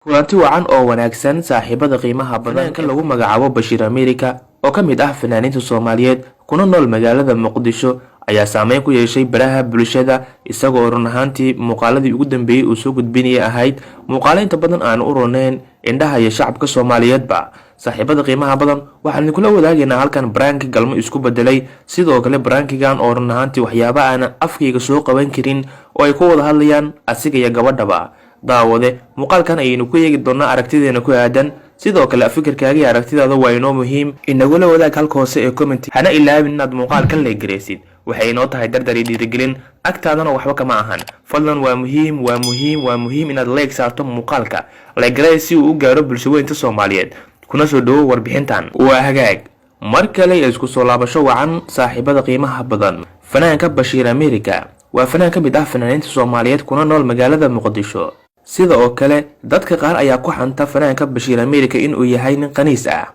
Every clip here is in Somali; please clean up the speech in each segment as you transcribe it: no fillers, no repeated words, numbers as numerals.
kulanti wacan oo wanaagsan saaxiibada qiimaha badan kan lagu magacaabo Bashiir America oo kamid ah fanaaniinta Soomaaliyeed kuna nool magaalada Muqdisho ayaa saameyn ku yeeshay baraha bulshada isagoo run ahaantii muuqaaladii ugu dambeeyay uu soo gudbinayay ahayd muuqaalaynta badan aan u rooneen indhaha iyo shacabka Soomaaliyeedba saaxiibada qiimaha badan waxaan kula wadaagaynaa halkan branki galmo isku bedelay sidoo kale brankigan oo run ahaantii waxyaabo aan afkayga soo qaban karin oo ay ku wada hadlayaan asiga iyo gabadhaba daawade muuqaalkan ayaynu ku eegi doonaa aragtideena ku aadan sidoo kale fikirkaaga iyo aragtidaada waa inoo muhiim inagula wadaag halka hoose ee comment hana ilaawin inaad muuqaalkan la gareysid waxay inoo tahay dardar iyo dhiirigelin agtaadana waxba kama ahan fadlan waa muhiim inaad like saarto muuqaalka like garay si uu u gaaro bulshooyinka Soomaaliyeed kuna soo dhawo warbixintan waa hagaag mar kale isku soo laabasho wacan saaxiibada qiimaha badan fanaanka Bashiir America waa fanaan ka mid ah fanaaniinta Soomaaliyeed kuna nool magaalada Muqdisho sida oo kale dadka qaar ayaa ku xanta fanaanka Bashiir America inuu yahay nin qaniis ah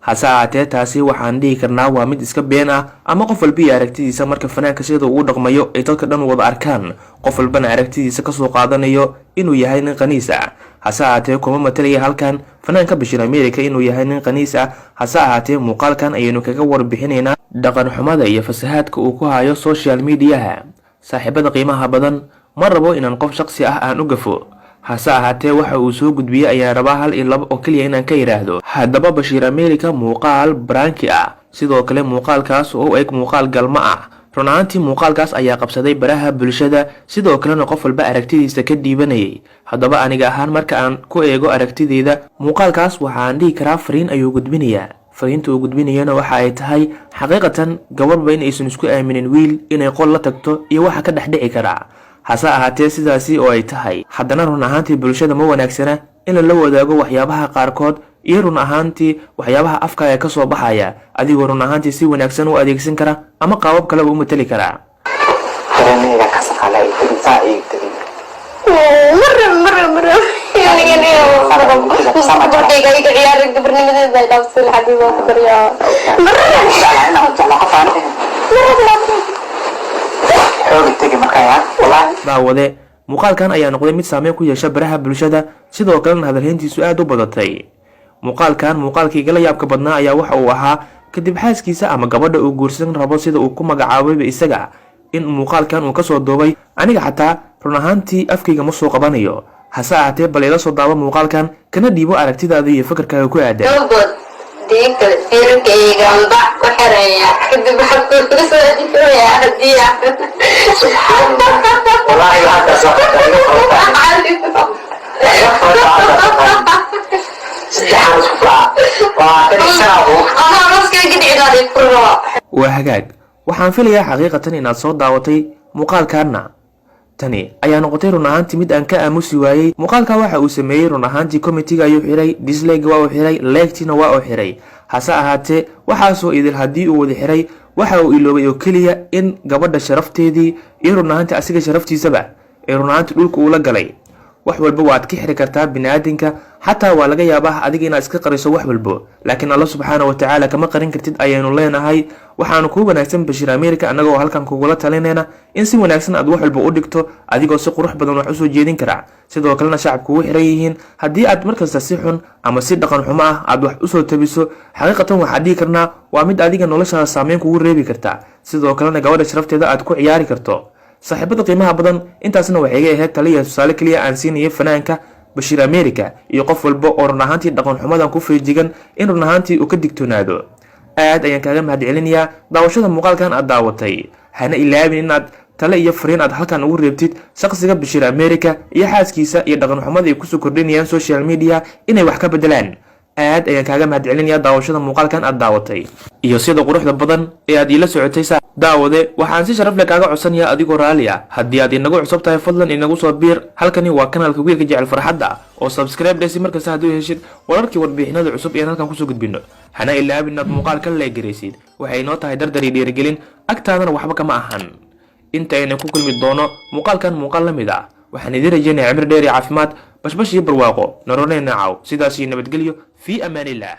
hase ahaatee taasi waxaan dhihi karnaa waa mid iska been ah ama qof walba aragtidiisa marka fanaanka sida uu dhaqmayo ay dadka dhan wada arkaan qof walbana aragtidiisa ka soo qaadanayo inuu yahay nin qaniis ah hase ahaatee kuma matalaya halkan fanaanka Bashiir America inuu yahay nin qaniis ah hase ahaatee muuqaalkan ayaynu kaga warbixinaynaa dhaqan xumada iyo fasahaadka uu ku hayo social media saaxiibada qiimaha badan ma rabo inaan qof shakhsi ah aan u gafo hase ahaatee waxa uu soo gudbiyay ayaa rabaa hal iyo laba oo kaliya inaan ka yiraahdo haddaba Bashiir America muuqaal branki ah sidoo kale muuqaalkaas oo eg muuqaal galmo ah run ahaantii muuqaalkaas ayaa qabsaday baraha bulshada sidoo kalena qof walba aragtidiisa ka dhiibanayay haddaba aniga ahaan marka aan ku eego aragtideeda muuqaalkaas waxaan dhihi karaa fariin ayuu gudbinayaa fariinta uu gudbinayana waxa ay tahay xaqiiqatan gabarba in aysan isku aaminin wiil inay qol la tagto iyo waxa ka dhaxdhici kara hase ahaatee sidaasi oo ay tahay haddana run ahaantii bulshada ma wanaagsana in la wadaago waxyaabaha qaarkood iyo run ahaantii waxyaabaha afkaaga ka soo baxaya adigoo run ahaantii si wanaagsan u adeegsan kara ama qaabab kaleba u matali kara daawade muuqaalkan ayaa noqday mid saameyn ku yeesha baraha bulshada sidoo kalena hadalheyntiisu aad u badatay muuqaalkii la yaabka badnaa ayaa waxa uu ahaa kadib xaaskiisa ama gabadha uu guursan rabo sida uu ku magacaabayba isaga in muuqaalkan uu ka soo doobay aniga xataa run ahaantii afkayga ma soo qabanayo hase ahaatee bal ila soo daaba muuqaalkan kana dhiibo aragtidaada iyo fikirkaaga ku aadan waa hagaag waxaan filayaa xaqiiqatan inaad soo daawatay muuqaalkaana tani ayaa noqotay run ahaantii mid aan ka aamusi waayay muuqaalka waxa uu sameeyay run ahaantii committee ayuu xiray dislike waa uu xiray like-tina waa uu xiray hase ahaatee waxaasoo idil haddii uu wada xiray waxa uu iloobay oo keliya in gabadha sharafteedii iyo run ahaantii asiga sharaftiisaba ee run ahaantii dhulka uu la galay wax walba waad ka xiri kartaa bini'aadinka xataa waa laga yaabaa adiga inaad iska qariso wax walbo laakiin Allah subxaanahu wa ta'ala kama qarin kartid ayaynu leenahay waxaanu ku wanaagsan Bashiir America anagoo halkan kugula talinayna in si wanaagsan aad wax walba u dhigto adigoo si qurux badan wax u soo jeedin kara sidoo kalena shacabku u xiran yihiin haddii aad markasta si xun ama si dhaqan xumo ah aad wax u soo tabiso xaqiiqatan waxa dhigi karnaa waa mid adiga noloshaada saameyn kugu reebi karta sidoo kalena gabadha sharafteeda aad ku ciyaari karto saaxiibada qiimaha badan intaasna waxay iga ahayd taliya tusaale kaliya aan siinayay fanaanka Bashiir America iyo qof walba oo run ahaantii dhaqan xumadan ku feejigan in run ahaantii uu ka digtoonaado aad ayaan kaaga mahadcelinayaa daawashada muuqaalkan aad daawatay hana ilaawin inaad tale iyo fariin aad halkan ugu reebtid shakhsiga Bashiir America iyo xaaskiisa iyo dhaqan xumada ay ku soo kordhinayaan social media inay wax ka bedelaan aad ayaan kaaga mahadcelinayaa daawashada muuqaalkan aad daawatay iyo sida quruxda badan ee aad ila socotay daawade waxaan si sharaf leh kaaga codsanayaa adigoo raali ah haddii aad inagu cusub tahay fadlan inagu soo biir halkani waa kanaalka wiilka jecel farxadda oo subscribe dhesi markasta hadduu heshid wararkii warbixinada cusub ee halkan kusoo gudbino hana ilaawin inaad muuqaalkan la gareysid waxay inoo tahay dardar iyo dhiirigelin agtaadana waxba kama ahan inta aynu ku kulmi doono muuqaalkan muuqaal la mid ah waxaan idin rajaynayaa cimri dheer iyo caafimaad bashbash iyo barwaaqo nololeena caaw sidaas iyo nabadgelyo fi amaanillah